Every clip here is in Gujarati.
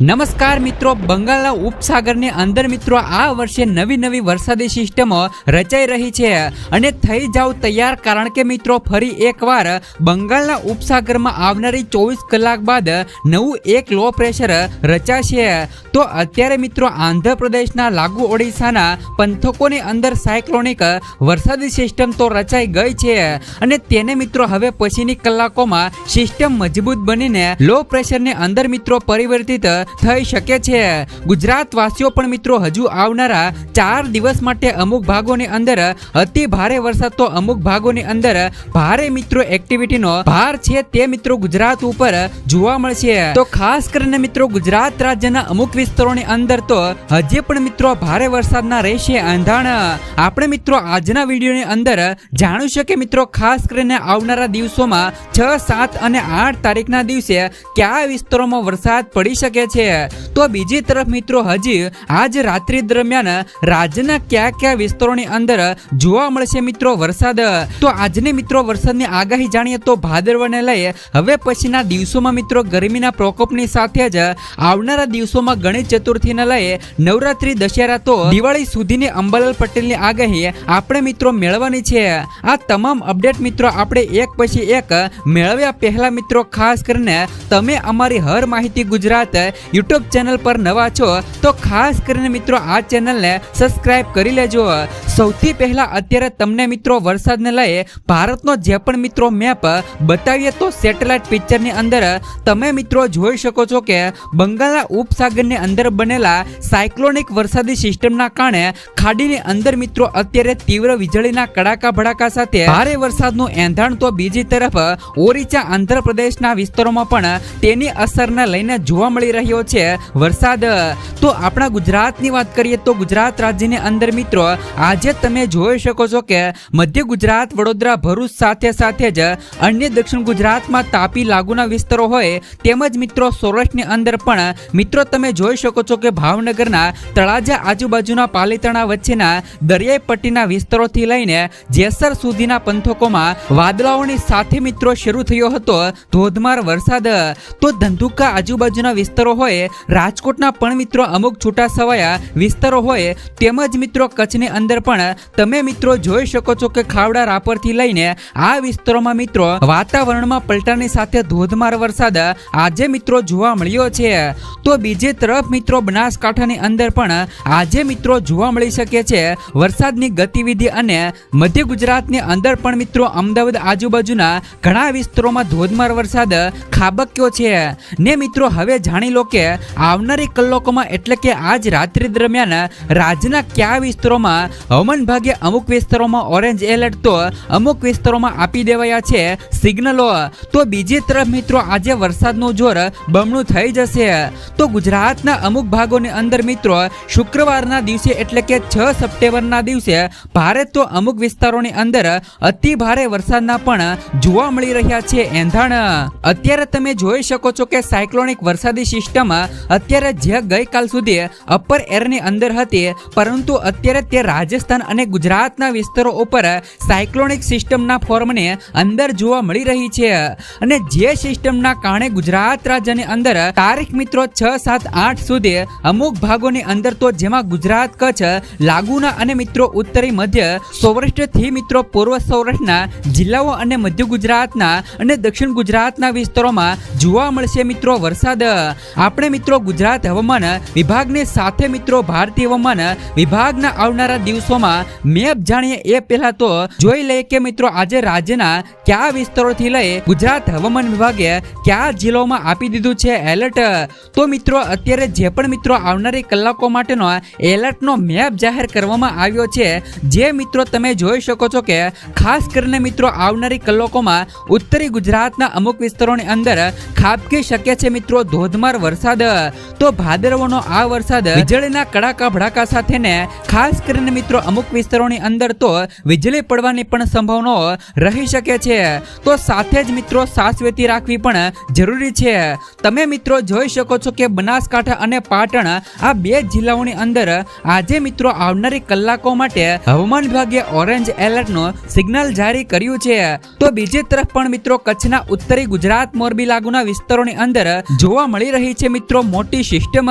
નમસ્કાર મિત્રો, બંગાળના ઉપસાગરની અંદર મિત્રો આ વર્ષે નવી વરસાદી સિસ્ટમો રચાઈ રહી છે અને થઈ જાવ તૈયાર, કારણ કે મિત્રો ફરી એકવાર બંગાળના ઉપસાગરમાં આવનારી 24 કલાક બાદ નવું એક લો પ્રેશર રચાશે. તો અત્યારે મિત્રો આંધ્રપ્રદેશના લાગુ ઓડિશાના પંથકોની અંદર સાયક્લોનિક વરસાદી સિસ્ટમ તો રચાઈ ગઈ છે અને તેને મિત્રો હવે પછીની કલાકોમાં સિસ્ટમ મજબૂત બનીને લો પ્રેશરની અંદર મિત્રો પરિવર્તિત થઈ શકે છે. ગુજરાત વાસીઓ પણ મિત્રો હજુ આવનારા 4 દિવસ માટે અમુક ભાગોની અંદર અતિ ભારે વરસાદ તો અમુક ભાગોની અંદર ભારે મિત્રો એક્ટિવિટીનો ભાર છે તે મિત્રો ગુજરાત ઉપર જોવા મળશે. તો ખાસ કરીને મિત્રો ગુજરાત રાજ્યના અમુક વિસ્તારોની અંદર તો હજી પણ મિત્રો ભારે વરસાદના રહેશે એંધાણ. આપણે મિત્રો આજના વિડીયોની અંદર જાણીશું કે મિત્રો ખાસ કરીને આવનારા દિવસોમાં 6, 7 અને 8 તારીખના દિવસે કયા વિસ્તારોમાં વરસાદ પડી શકે છે. તો બીજી તરફ મિત્રો હજી આજ રાત્રિ દરમિયાન રાજ્યના કયા વિસ્તારોની અંદર જોવા મળશે મિત્રો વરસાદ. તો આજની મિત્રો વરસાદની આગાહી જાણીએ તો ભાદરવાને લઈ હવે પછીના દિવસોમાં મિત્રો ગરમીના પ્રકોપની સાથે જ આવનારા દિવસોમાં ગણેશ ચતુર્થીને લઈ નવરાત્રી, દશેરા તો દિવાળી સુધીની અંબાલાલ પટેલની આગાહી આપણે મિત્રો મેળવવાની છે. આ તમામ અપડેટ મિત્રો આપણે એક પછી એક મેળવ્યા પહેલા મિત્રો ખાસ કરીને તમે અમારી હર માહિતી ગુજરાત યુટ્યુબ ચેનલ પર નવા છો તો ખાસ કરીને મિત્રો આ ચેનલને સબસ્ક્રાઇબ કરી લેજો. સૌથી પહેલા અત્યારે તમને મિત્રો વરસાદને લઈ ભારતનો જે પણ મિત્રો મેપ બતાવીએ તો સેટેલાઇટ પિક્ચરની અંદર તમે મિત્રો જોઈ શકો છો કે બંગાળના ઉપસાગરની અંદર બનેલા સાયક્લોનિક વરસાદી સિસ્ટમના કારણે ખાડીની અંદર મિત્રો અત્યારે તીવ્ર વીજળીના કડાકા ભડાકા સાથે ભારે વરસાદનું એંધાણ તો બીજી તરફ ઓરિસ્સા, આંધ્રપ્રદેશના વિસ્તારોમાં પણ તેની અસરને લઈને જોવા મળી રહ્યો છે વરસાદ. તો આપણા ગુજરાતની વાત કરીએ તો ગુજરાત રાજ્યની અંદર મિત્રો આજે તમે જોઈ શકો છો કે મધ્ય ગુજરાત, વડોદરા, ભરૂચ સાથે જ અન્ય દક્ષિણ ગુજરાતમાં તાપી લાગુના વિસ્તારો હોય તેમજ મિત્રો સૌરાષ્ટ્રની અંદર પણ મિત્રો તમે જોઈ શકો છો કે ભાવનગરના તળાજા આજુબાજુના પાલીતાણા વચ્ચેના દરિયાઈ પટ્ટીના વિસ્તારોથી લઈને જેસર સુધીના પંથકોમાં વાદળાઓની સાથે મિત્રો શરૂ થયો હતો ધોધમાર વરસાદ. તો ધંધુકા આજુબાજુના વિસ્તારો હોય, રાજકોટના પણ મિત્રો અમુક છૂટા છવાયા વિસ્તારો હોય તેમજ મિત્રો કચ્છની અંદર પણ તમે મિત્રો જોઈ શકો છો કે ખાવડા, રાપરથી લઈને આ વિસ્તારોમાં મિત્રો વાતાવરણમાં પલટાની સાથે ધોધમાર વરસાદ આજે મિત્રો જોવા મળ્યો છે. તો બીજી તરફ મિત્રો બનાસકાંઠાની અંદર પણ આજે મિત્રો જોવા મળી શકે છે વરસાદની ગતિવિધિ અને મધ્ય ગુજરાતની અંદર પણ મિત્રો અમદાવાદ આજુબાજુના ઘણા વિસ્તારોમાં ધોધમાર વરસાદ ખાબક્યો છે. ને મિત્રો હવે જાણી લો કે આવનારી કલાકોમાં એટલે કે આજ રાત્રિ દરમિયાન રાજ્યના કયા વિસ્તારોમાં હવામાન વિભાગે અમુક વિસ્તારોમાં ઓરેન્જ એલર્ટ તો અમુક વિસ્તારોમાં આપી દેવાયા છે સિગ્નલો. તો બીજી તરફ મિત્રો આજે વરસાદનું જોર બમણું થઈ જશે. તો ગુજરાતના અમુક ભાગોની અંદર મિત્રો શુક્રવારના દિવસે એટલે કે 6 સપ્ટેમ્બરના દિવસે ભારે તો અમુક વિસ્તારોની અંદર અતિ ભારે વરસાદના પણ જોવા મળી રહ્યા છે એંધાણ. અત્યારે તમે જોઈ શકો છો કે સાયક્લોનિક વરસાદી સિસ્ટમ અત્યારે જે ગઈકાલ સુધી અપર એરની અંદર હતી પરંતુ અત્યારે તે રાજસ્થાન અને ગુજરાતના વિસ્તારો ઉપર સાયક્લોનિક સિસ્ટમના ફોર્મની અંદર જોવા મળી રહી છે અને જે સિસ્ટમના કારણે ગુજરાત રાજ્યની અંદર તારીખ મિત્રો 6, 7, 8 સુધી અમુક ભાગોની અંદર તો જેમાં ગુજરાત, કચ્છ લાગુના અને મિત્રો ઉત્તરી મધ્ય સૌરાષ્ટ્રથી મિત્રો પૂર્વ સૌરાષ્ટ્રના જિલ્લાઓ અને મધ્ય ગુજરાતના અને દક્ષિણ ગુજરાતના વિસ્તારોમાં જોવા મળશે મિત્રો વરસાદ. આપણે મિત્રો ગુજરાત હવામાન વિભાગની સાથે મિત્રો ભારતીય હવામાન વિભાગના આવનારા દિવસોમાં મેપ જાણીએ એ પહેલા તો જોઈ લઈએ કે મિત્રો આજે રાજ્યના કયા વિસ્તારોથી લઈ ગુજરાત હવામાન વિભાગે કયા જિલ્લાઓમાં આપી દીધું છે એલર્ટ. તો મિત્રો અત્યારે જે પણ મિત્રો આવનારી કલાકો માટેનો એલર્ટનો મેપ જાહેર કરવામાં આવ્યો છે જે મિત્રો તમે જોઈ શકો છો કે ખાસ કરીને મિત્રો આવનારી કલાકોમાં ઉત્તરી ગુજરાતના અમુક વિસ્તારોની અંદર ખાબકી શકે છે મિત્રો ધોધમાર વરસાદ. તો ભાદરવાનો આ વરસાદ વીજળીના કડાકા ભડાકા સાથે ને ખાસ કરીને મિત્રો અમુક વિસ્તારોની અંદર તો વીજળી પડવાની પણ સંભાવનાઓ રહી શકે છે. તો સાથે જ મિત્રો સાવચેતી રાખવી પણ જરૂરી છે. તમે મિત્રો જોઈ શકો છો કે બનાસકાંઠા અને પાટણ આ 2 જિલ્લાઓની અંદર આજે મિત્રો આવનારી કલાકો માટે હવામાન વિભાગે ઓરેન્જ એલર્ટનું સિગ્નલ જારી કર્યું છે. તો બીજી તરફ પણ મિત્રો કચ્છના ઉત્તરી ગુજરાત, મોરબી લાગુના વિસ્તારોની અંદર જોવા મળી રહી છે મિત્રો મોટી સિસ્ટમ.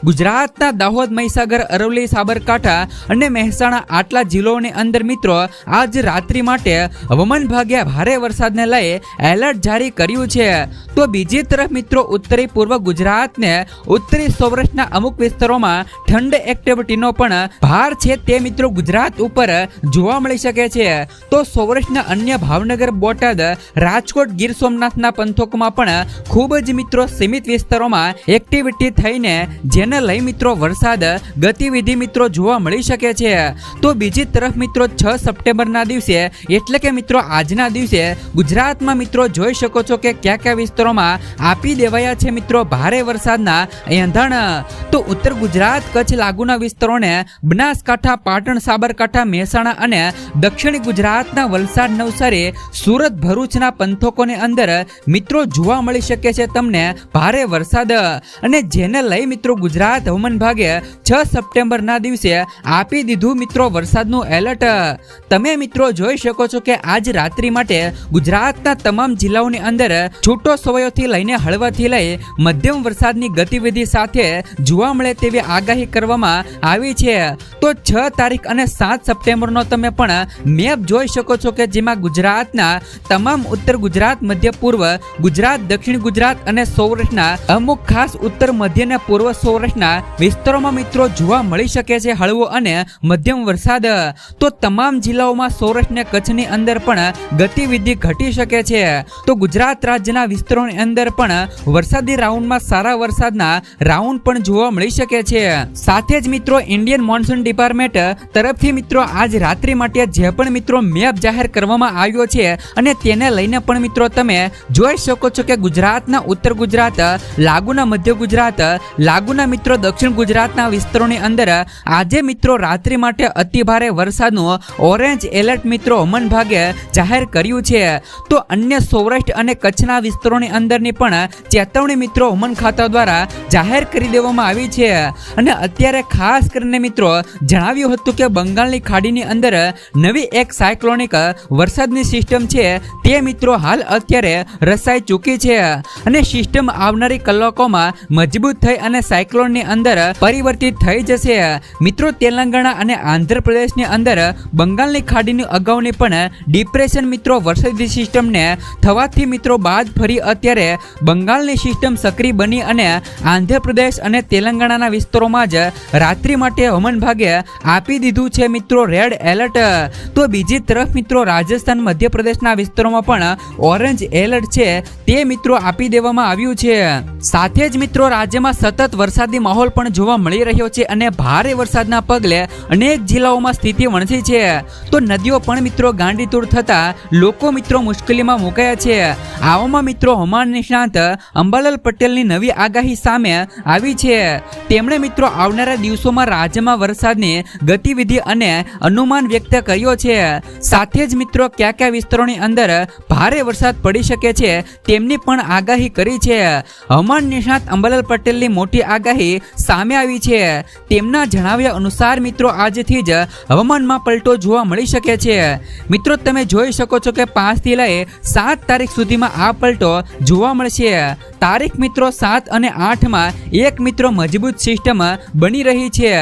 ગુજરાતના દાહોદ, મહીસાગર, અરવલ્લી, સાબરકાંઠા અને મહેસાણા આટલા જિલ્લાઓની અંદર મિત્રો આજ રાત્રિ માટે હવામાન વિભાગે ભારે વરસાદને લઈ એલર્ટ જારી કર્યું છે. તો બીજી તરફ મિત્રો ઉત્તરી પૂર્વ ગુજરાતને ઉત્તરી સૌરાષ્ટ્રના અમુક વિસ્તારોમાં ઠંડ એક્ટિવિટીનો પણ ભાર છે તે મિત્રો ગુજરાત ઉપર જોવા મળી શકે છે. તો સૌરાષ્ટ્રના અન્ય ભાવનગર, બોટાદ, રાજકોટ, ગીર સોમનાથના પંથકોમાં પણ ખૂબ જ મિત્રો સીમિત વિસ્તારોમાં એક્ટિવિટી થઈને જેને લઈ મિત્રો વરસાદ ગતિવિધિ મિત્રો જોવા મળી શકે છે. તો બીજી તરફ મિત્રો 6 સપ્ટેમ્બરના દિવસે એટલે કે મિત્રો આજના દિવસે ગુજરાતમાં મિત્રો જોઈ શકો છો કે કયા કયા વિસ્તારોમાં આપી દેવાયા છે મિત્રો ભારે વરસાદના એંધાણ. તો ઉત્તર ગુજરાત, કચ્છ લાગુના વિસ્તારોને બનાસકાંઠા, પાટણ, સાબરકાંઠા, મહેસાણા અને દક્ષિણ ગુજરાતના વલસાડ, નવસારી, સુરત, ભરૂચના પંથકોની અંદર મિત્રો જોવા મળી શકે છે તમને ભારે વરસાદ. અને જેને લઈ મિત્રો ગુજરાત હવામાન વિભાગે 6 સપ્ટેમ્બરના દિવસે આપી દીધું મિત્રો વરસાદનું એલર્ટ. તમે મિત્રો જોઈ શકો છો કે આજ રાત્રિ માટે ગુજરાતના તમામ જિલ્લાઓની અંદર છૂટો છવાયોથી લઈને હળવાથી લઈ મધ્યમ વરસાદની ગતિવિધિ સાથે જોવા મળે તેવી આગાહી કરવામાં આવી છે. તો 6 તારીખ અને 7 સપ્ટેમ્બરનો તમે પણ મેપ જોઈ શકો છો કે જેમાં ગુજરાતના તમામ ઉત્તર ગુજરાત, મધ્ય પૂર્વ ગુજરાત, દક્ષિણ ગુજરાત અને સૌરાષ્ટ્રના અમુક ખાસ ઉત્તર, મધ્ય અને પૂર્વ સૌરાષ્ટ્રના વિસ્તારોમાં મિત્રો જોવા મળી શકે છે હળવો અને મધ્યમ વરસાદ. તો તમામ જિલ્લાઓમાં સૌરાષ્ટ્ર અને કચ્છની અંદર પણ ગતિવિધિ ઘટી શકે છે. તો ગુજરાત રાજ્યના વિસ્તારોની અંદર પણ વરસાદી રાઉન્ડમાં સારા વરસાદના રાઉન્ડ પણ જોવા મળી શકે છે. સાથે જ મિત્રો ઇન્ડિયન મોન્સૂન ડિપાર્ટમેન્ટ તરફથી મિત્રો આજ રાત્રિ માટે જે પણ મિત્રો મેપ જાહેર કરવામાં આવ્યો છે અને તેને લઈને પણ મિત્રો તમે જોઈ શકો છો કે ગુજરાતના ઉત્તર ગુજરાત લાગુના મધ્ય ગુજરાત લાગુના મિત્રો દક્ષિણ ગુજરાતના વિસ્તારોની અંદર આજે મિત્રો રાત્રિ માટે અતિભારે વરસાદનું ઓરેન્જ એલર્ટ મિત્રો હવામાન વિભાગે જાહેર કર્યું છે. તો અન્ય સૌરાષ્ટ્ર અને કચ્છના વિસ્તારોની અંદરની પણ ચેતવણી મિત્રો હવામાન ખાતા દ્વારા જાહેર કરી દેવામાં આવી છે. અને અત્યારે ખાસ કરીને મિત્રો જણાવ્યું હતું કે બંગાળની ખાડીની અંદર નવી એક સાયક્લોનિક વરસાદની સિસ્ટમ છે તે મિત્રો હાલ અત્યારે રચાઈ ચૂકી છે અને સિસ્ટમ આવનારી કલાકોમાં મજબૂત થઈ અને સાયક્લોનની અંદર પરિવર્તિત થઈ જશે. મિત્રો તેલંગાણા અને આંધ્રપ્રદેશની અંદર બંગાળની ખાડીની અગાઉની પણ ડિપ્રેશન મિત્રો વરસાદી સિસ્ટમને થવાથી મિત્રો બાદ ફરી અત્યારે બંગાળની સિસ્ટમ સક્રિય બની અને આંધ્રપ્રદેશ અને તેલંગાણાના વિસ્તારોમાં જ રાત્રિ માટે હવામાન વિભાગે આપી દીધું છે મિત્રો રેડ એલર્ટ. તો બીજી તરફ મિત્રો રાજસ્થાન, મધ્યપ્રદેશના વિસ્તારોમાં પણ ઓરેન્જ એલર્ટ છે તે મિત્રો આપી દેવામાં આવ્યું છે. સાથે જ મિત્રો રાજ્યમાં સતત વરસાદી માહોલ પણ જોવા મળી રહ્યો છે અને ભારે વરસાદના પગલે અનેક જિલ્લાઓમાં સ્થિતિ વણસી છે. તો નદીઓ પણ મિત્રો ગાંડીતુર થતા લોકો મિત્રો મુશ્કેલીમાં મુકાયા છે. આવામાં મિત્રો હવામાન નિષ્ણાત અંબાલાલ પટેલની નવી આગાહી સામે આવી છે. તેમણે મિત્રો આવનારા દિવસોમાં રાજ્યમાં વરસાદની ગતિવિધિ અને અનુમાન વ્યક્ત કર્યો છે. સાથે જ મિત્રો કયા કયા વિસ્તારોની અંદર ભારે વરસાદ પડી શકે છે તેમની પણ આગાહી કરી છે. હવામાન નિષ્ણાત અંબાલાલ પટેલની મોટી આગાહી સામે આવી છે. તેમના જણાવ્યા અનુસાર મિત્રો આજથી જ હવામાનમાં પલટો જોવા મળી શકે છે. મિત્રો તમે જોઈ શકો છો કે 5 થી લઈ 7 તારીખ સુધીમાં આ પલટો જોવા મળશે. તારીખ મિત્રો 7 અને 8માં એક મિત્રો મજબૂત સિસ્ટમ બની રહી છે.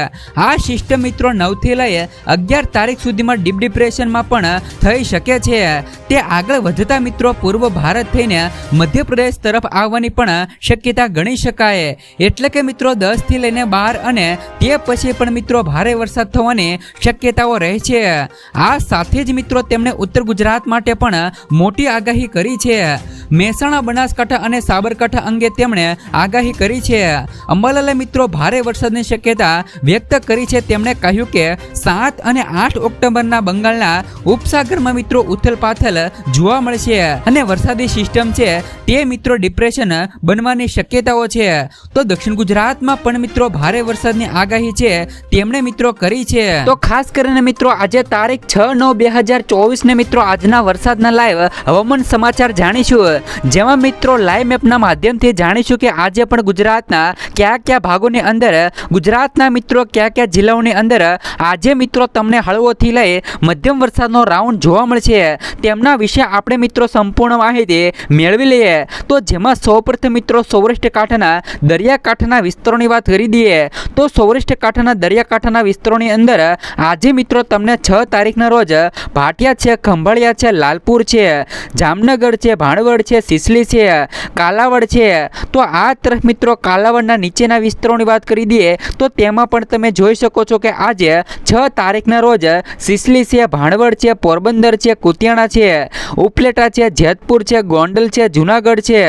આ સિસ્ટમ મિત્રો 9 થી લઈ 11 તારીખ સુધીમાં ડીપ ડિપ્રેશનમાં પણ થઈ શકે છે. તે આગળ વધતા મિત્રો પૂર્વ ભારત થઈને મધ્યપ્રદેશ તરફ આવવાની પણ શક્યતા ગણી શકાય. એટલે કે મિત્રો 10 થી લઈને 12 અને તે પછી પણ મિત્રો ભારે વરસાદ થવાની શક્યતાઓ રહે છે. આ સાથે જ મિત્રો તેમણે ઉત્તર ગુજરાત માટે પણ મોટી આગાહી કરી છે. મહેસાણા, બનાસકાંઠા અને સાબરકાંઠા અંગે તેમણે આગાહી કરી છે. અંબાલાલે મિત્રો ભારે વરસાદની શક્યતા વ્યક્ત કરી છે. તેમણે કહ્યું કે 7 અને 8 ઓક્ટોબરના બંગાળના ઉપસાગરમાં મિત્રો ઉથલપાથલ જોવા મળશે અને વરસાદી સિસ્ટમ છે તે મિત્રો ડિપ્રેશન બનવાની શક્યતાઓ છે. તો દક્ષિણ ગુજરાતમાં પણ મિત્રો ભારે વરસાદની આગાહી છે તેમણે મિત્રો કરી છે. તો ખાસ કરીને મિત્રો આજે તારીખ 6/9/2024 ને મિત્રો આજના વરસાદના લાઈવ હવામાન સમાચાર જાણીશું, જેમાં મિત્રો લાઈવ મેપના માધ્યમથી જાણીશું કે આજે પણ ગુજરાતના કયા કયા ભાગોની અંદર, ગુજરાતના મિત્રો કયા કયા જિલ્લાઓની અંદર આજે મિત્રો તમને હળવોથી લઈ મધ્યમ વરસાદનો રાઉન્ડ જોવા મળશે, તેમના વિશે આપણે મિત્રો સંપૂર્ણ માહિતી મેળવી લઈએ. તો જેમાં સૌપ્રથમ મિત્રો સૌરાષ્ટ્ર કાંઠાના દરિયાકાંઠાના વિસ્તારોની વાત કરી દઈએ તો સૌરાષ્ટ્ર કાંઠાના દરિયાકાંઠાના વિસ્તારોની અંદર આજે મિત્રો તમને 6 તારીખના રોજ ભાટિયા છે, ખંભાળિયા છે, લાલપુર છે, જામનગર છે, ભાણવડ છે, સિસલી છે, કાલાવડ છે. તો આ તરફ મિત્રો કાલાવડના નીચેના વિસ્તારોની વાત કરી દઈએ તો તેમાં પણ તમે જોઈ શકો છો કે આજે 6 તારીખના રોજ સિસલી છે, ભાણવડ છે, પોરબંદર છે, કુતિયાણા છે, ઉપલેટા છે, જેતપુર છે, ગોંડલ છે, જુનાગઢ છે.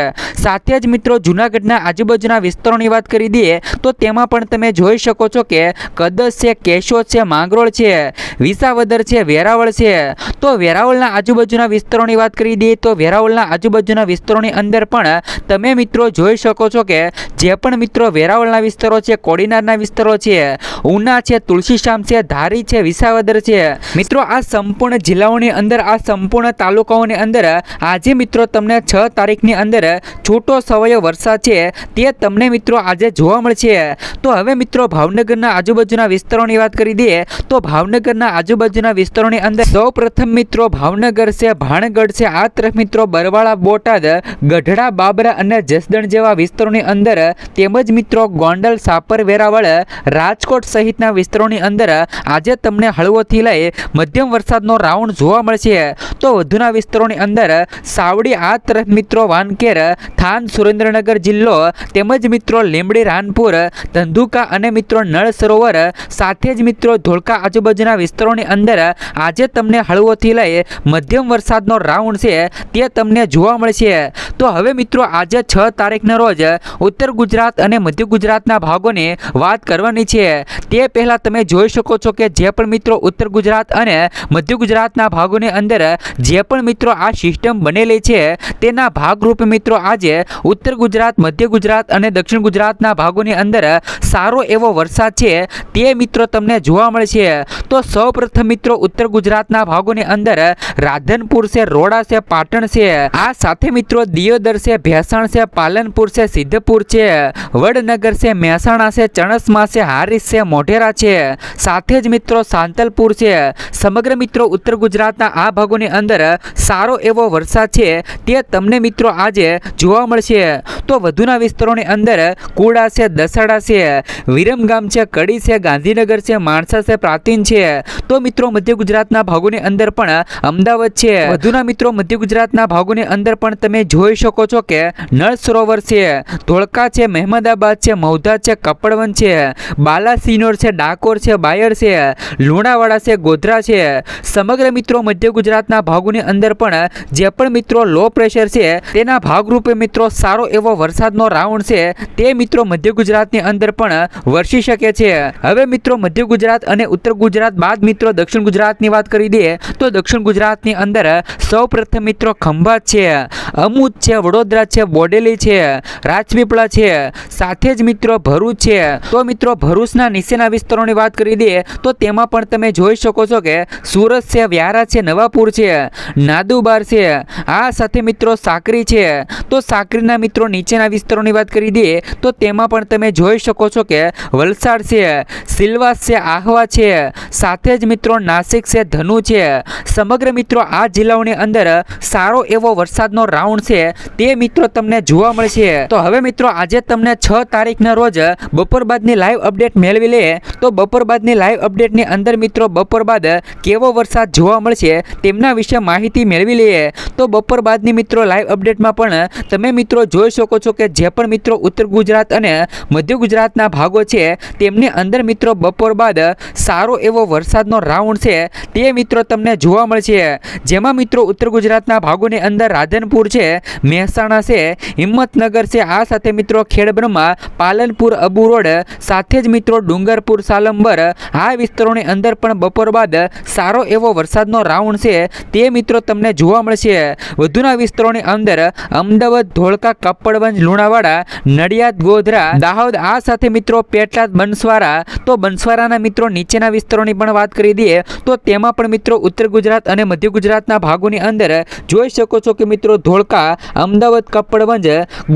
સાથે જ મિત્રો જુનાગઢના આજુબાજુના વિસ્તારોની વાત કરી દઈએ તો તેમાં પણ તમે જોઈ શકો છો કે કદસ છે, કેશોદ છે, માંગરોળ છે, વિસાવદર છે, વેરાવળ છે. તો વેરાવળના આજુબાજુના વિસ્તારોની વાત કરી દઈએ તો વેરાવળના આજુબાજુના વિસ્તારોની અંદર પણ તમે મિત્રો જોઈ શકો છો કે જે પણ મિત્રો વેરાવળના વિસ્તારો છે, કોડીનારના વિસ્તારો છે, ઉના છે, તુલસીશ્યામ છે, ધારી છે, વિસાવદર છે. મિત્રો આ સંપૂર્ણ જિલ્લાઓની અંદર, આ સંપૂર્ણ તાલુકાઓની અંદર આજે મિત્રો તમને 6 તારીખની અંદર છૂટો છવાયો વરસાદ છે તે તમને મિત્રો આજે જોવા મળશે. તો હવે મિત્રો ભાવનગરના આજુબાજુના વિસ્તારોની વાત કરી દઈએ તો ભાવનગરના આજુબાજુના વિસ્તારોની અંદર સૌપ્રથમ મિત્રો ભાવનગર છે, ભાણગઢ છે, આ તરફ મિત્રો બરવાળા, બોટાદ, ગઢડા, બાબરા અને જસદણ જેવા વિસ્તારોની અંદર તેમજ મિત્રો ગોંડલ, સાપર, વેરાવળ, રાજકોટ સહિતના વિસ્તારોની અંદર આજે તમને હળવોથી લઈ મધ્યમ વરસાદનો રાઉન્ડ જોવા મળશે. તો વધુના વિસ્તારોની અંદર સાવડી, આ તરફ મિત્રો વાનકેર, થાન, સુરેન્દ્રનગર જિલ્લો તેમજ મિત્રો લીંબડી, રાનપુર, ધંધુકા અને મિત્રો નળ સરોવર સાથે જ મિત્રો ધોળકા આજુબાજુના વિસ્તારોની અંદર આજે તમને હળવોથી લઈ મધ્યમ વરસાદનો રાઉન્ડ છે તે તમને જોવા મળશે. તો હવે મિત્રો આજે 6 તારીખના રોજ ઉત્તર ગુજરાત અને મધ્ય ગુજરાતના ભાગોની વાત કરવાની છે. તે પહેલાં તમે જોઈ શકો છો કે જે પણ મિત્રો ઉત્તર ગુજરાત અને મધ્ય ગુજરાતના ભાગોની અંદર જે પણ મિત્રો આ સિસ્ટમ બનેલી છે તેના ભાગરૂપે મિત્રો આજે ઉત્તર ગુજરાત, મધ્ય ગુજરાત અને દક્ષિણ ગુજરાતના ભાગોની અંદર સારો એવો વરસાદ છે તે મિત્રો તમને જોવા મળશે. તો સૌપ્રથમ મિત્રો ઉત્તર ગુજરાતના ભાગોની અંદર રાધનપુર છે, રોડા છે, પાટણ છે, આ સાથે મિત્રો દિયોદર છે, ભેસાણ છે, પાલનપુર છે, સિદ્ધપુર છે, વડનગર છે, મહેસાણા છે, ચણસમા છે, હારીજ છે, મોઢેરા છે, સાથે જ મિત્રો સાંતલપુર છે. સમગ્ર મિત્રો ઉત્તર ગુજરાતના આ ભાગોની અંદર સારો એવો વરસાદ છે તે તમને મિત્રો આજે જોવા મળશે. તો વધુના વિસ્તારોની અંદર કુડા છે, દસાડા છે, વિરમગામ છે, કડી છે, ગાંધીનગર છે, માણસા છે, પ્રાચીન છે. તો મિત્રો મધ્ય ગુજરાતના ભાગોની અંદર પણ અમદાવાદ છે. વધુના મિત્રો મધ્ય ગુજરાતના ભાગોની અંદર પણ તમે જોઈ શકો છો કે નળ સરોવર છે, ધોળકા છે, મહેમદાબાદ છે, મૌધા છે, કપડવન છે, બાલાસિનોર છે, ડાકોર છે, બાયડ છે, લુણાવાડા છે, ગોધરા છે. સમગ્ર મિત્રો મધ્ય ગુજરાતના ભાગોની અંદર પણ જે પણ મિત્રો લો પ્રેશર છે તેના ભાગરૂપે મિત્રો સારો એવો વરસાદનો રાઉન્ડ છે તે મિત્રો મધ્ય ગુજરાતની અંદર પણ વરસી શકે છે. હવે મિત્રો મધ્ય ગુજરાત અને ઉત્તર ગુજરાત બાદ મિત્રો દક્ષિણ ગુજરાતની વાત કરી દઈએ તો દક્ષિણ ગુજરાતની અંદર સૌપ્રથમ મિત્રો ખંભાત છે, અમુદ છે, વડોદરા છે, બોડેલી છે, રાજપીપળા છે, સાથે જ મિત્રો ભરૂચ છે. તો મિત્રો ભરૂચના નીચેના વિસ્તારોની વાત કરી દઈએ તો તેમાં પણ તમે જોઈ શકો છો કે સુરત છે, વ્યારા છે, નવાપુર છે, નાદુબાર છે, આ સાથે મિત્રો સાકરી છે. તો સાકરીના મિત્રો નીચેના વિસ્તારોની વાત કરી દઈએ તો તેમાં પણ તમે જોઈ શકો છો કે વલસાડ છે, સિલવાસ છે, આહવા છે, સાથે જ મિત્રો નાસિક છે, ધનુ છે. સમગ્ર મિત્રો આ જિલ્લાઓની અંદર સારો એવો વરસાદનો રાઉન્ડ છે તે મિત્રો તમને જોવા મળશે. તો હવે મિત્રો આજે તમને 6 તારીખના રોજ બપોર બાદની લાઈવ અપડેટ મેળવી લે તો બપોર બાદની લાઈવ અપડેટની અંદર મિત્રો બપોર બાદ કેવો વરસાદ જોવા મળશે તેમના વિશે માહિતી મેળવી લઈએ. તો બપોર બાદની મિત્રો લાઈવ અપડેટમાં પણ તમે મિત્રો જોઈ શકો છો કે જે પણ મિત્રો ઉત્તર ગુજરાત અને મધ્ય ગુજરાતના ભાગો છે તેમની અંદર મિત્રો બપોર બાદ સારો એવો વરસાદનો રાઉન્ડ છે તે મિત્રો તમને જોવા મળશે. જેમાં મિત્રો ઉત્તર ગુજરાતના ભાગોની અંદર રાધનપુર છે, મહેસાણા છે, હિંમતનગર છે, આ સાથે મિત્રો ખેડબ્રહ્મા, પાલનપુર, અબુ રોડ, સાથે જ મિત્રો ડુંગરપુર, સાલંબર, આ વિસ્તારોની અંદર પણ બપોર બાદ સારો એવો વરસાદનો રાઉન્ડ છે તે તે મિત્રો તમને જોવા મળશે. વધુના વિસ્તારોની અંદર અમદાવાદ, ધોળકા, કપડવંજ, લુણાવાડા, નડિયાદ, ગોધરા, દાહોદ, આ સાથે મિત્રો પેટલાદ, બનસ્વારા. તો બનસ્વારાના મિત્રો નીચેના વિસ્તારોની પણ વાત કરી દઈએ તો તેમાં પણ મિત્રો ઉત્તર ગુજરાત અને મધ્ય ગુજરાતના ભાગોની અંદર જોઈ શકો છો કે મિત્રો ધોળકા, અમદાવાદ, કપડવંજ,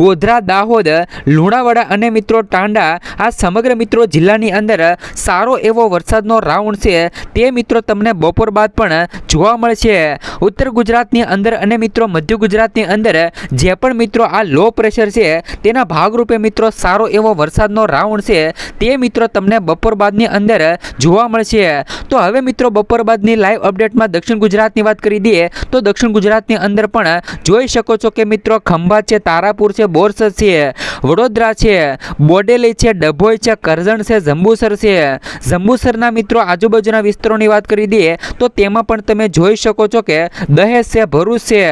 ગોધરા, દાહોદ, લુણાવાડા અને મિત્રો ટાંડા, આ સમગ્ર મિત્રો જિલ્લાની અંદર સારો એવો વરસાદનો રાઉન્ડ છે તે મિત્રો તમને બપોર બાદ પણ જોવા મળશે. ઉત્તર ગુજરાતની અંદર અને મિત્રો મધ્ય ગુજરાતની અંદર જે પણ મિત્રો આ લો પ્રેશર છે તેના ભાગરૂપે મિત્રો સારો એવો વરસાદનો રાઉન્ડ છે તે મિત્રો તમને બપોર બાદની અંદર જોવા મળશે. તો હવે મિત્રો બપોર બાદની લાઈવ અપડેટમાં દક્ષિણ ગુજરાતની વાત કરી દઈએ તો દક્ષિણ ગુજરાતની અંદર પણ જોઈ શકો છો કે મિત્રો ખંભાત છે, તારાપુર છે, બોરસદ છે, વડોદરા છે, બોડેલી છે, ડભોઈ છે, કરજણ છે, જંબુસર છે. જંબુસરના મિત્રો આજુબાજુના વિસ્તારોની વાત કરી દઈએ તો તેમાં પણ તમે જોઈ શકો છો કે દહેજ છે, ભરૂચ છે,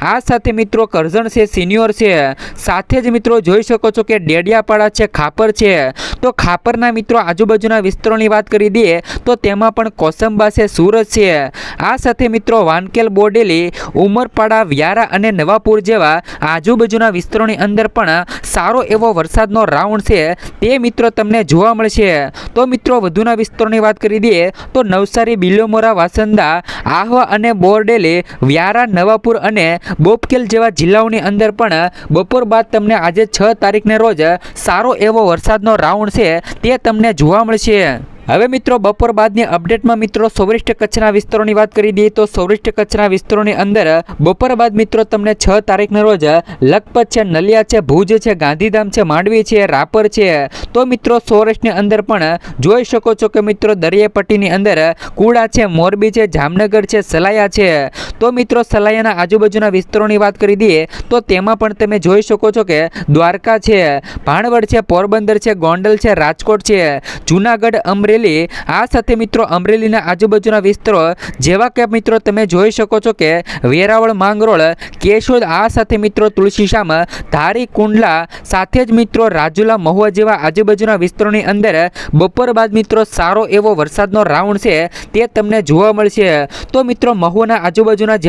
આ સાથે મિત્રો કરજણ છે, સિનિયોર છે, સાથે જ મિત્રો જોઈ શકો છો કે ડેડિયાપાડા છે, ખાપર છે. તો ખાપરના મિત્રો આજુબાજુના વિસ્તારોની વાત કરી દઈએ તો તેમાં પણ કોસંબા છે, સુરત છે, આ સાથે મિત્રો વાનકેલ, બોડેલી, ઉમરપાડા, વ્યારા અને નવાપુર જેવા આજુબાજુના વિસ્તારોની અંદર પણ સારો એવો વરસાદનો રાઉન્ડ છે તે મિત્રો તમને જોવા મળશે. તો મિત્રો વધુના વિસ્તારોની વાત કરી દઈએ તો નવસારી, બિલોમોરા, વાસંદા, આહવા અને બોરડેલી, વ્યારા, નવાપુર અને બોપકેલ જેવા જિલ્લાઓની અંદર પણ બપોર બાદ તમને આજે 6 તારીખને રોજ સારો એવો વરસાદનો રાઉન્ડ છે તે તમને જોવા મળશે. હવે મિત્રો બપોર બાદની અપડેટમાં મિત્રો સૌરાષ્ટ્ર કચ્છના વિસ્તારોની વાત કરી દઈએ તો સૌરાષ્ટ્ર કચ્છના વિસ્તારોની અંદર બપોર બાદ મિત્રો તમને 6 તારીખના રોજ લખપત છે, નલિયા છે, ભુજ છે, ગાંધીધામ છે, માંડવી છે, રાપર છે. તો મિત્રો સૌરાષ્ટ્રની અંદર પણ જોઈ શકો છો કે મિત્રો દરિયા પટ્ટીની અંદર કુડા છે, મોરબી છે, જામનગર છે, સલાયા છે. તો મિત્રો સલાયાના આજુબાજુના વિસ્તારોની વાત કરી દઈએ તો તેમાં પણ તમે જોઈ શકો છો કે દ્વારકા છે, ભાણવડ છે, પોરબંદર છે, ગોંડલ છે, રાજકોટ છે, જૂનાગઢ, અમરેલી, આ સાથે મિત્રો અમરેલીના આજુબાજુના વિસ્તારો જેવા કે મિત્રો તમે જોઈ શકો છો કે વેરાવળ, માંગરોળ, કેશોદ, આ સાથે મિત્રો તુલસીશામ, ધારી, કુંડલા, સાથે જ મિત્રો રાજુલા, મહુવા જેવા આજુબાજુના વિસ્તારોની અંદર બપોર બાદ મિત્રો સારો એવો વરસાદનો રાઉન્ડ છે તે તમને જોવા મળશે. તો મિત્રો મહુવાના આજુબાજુના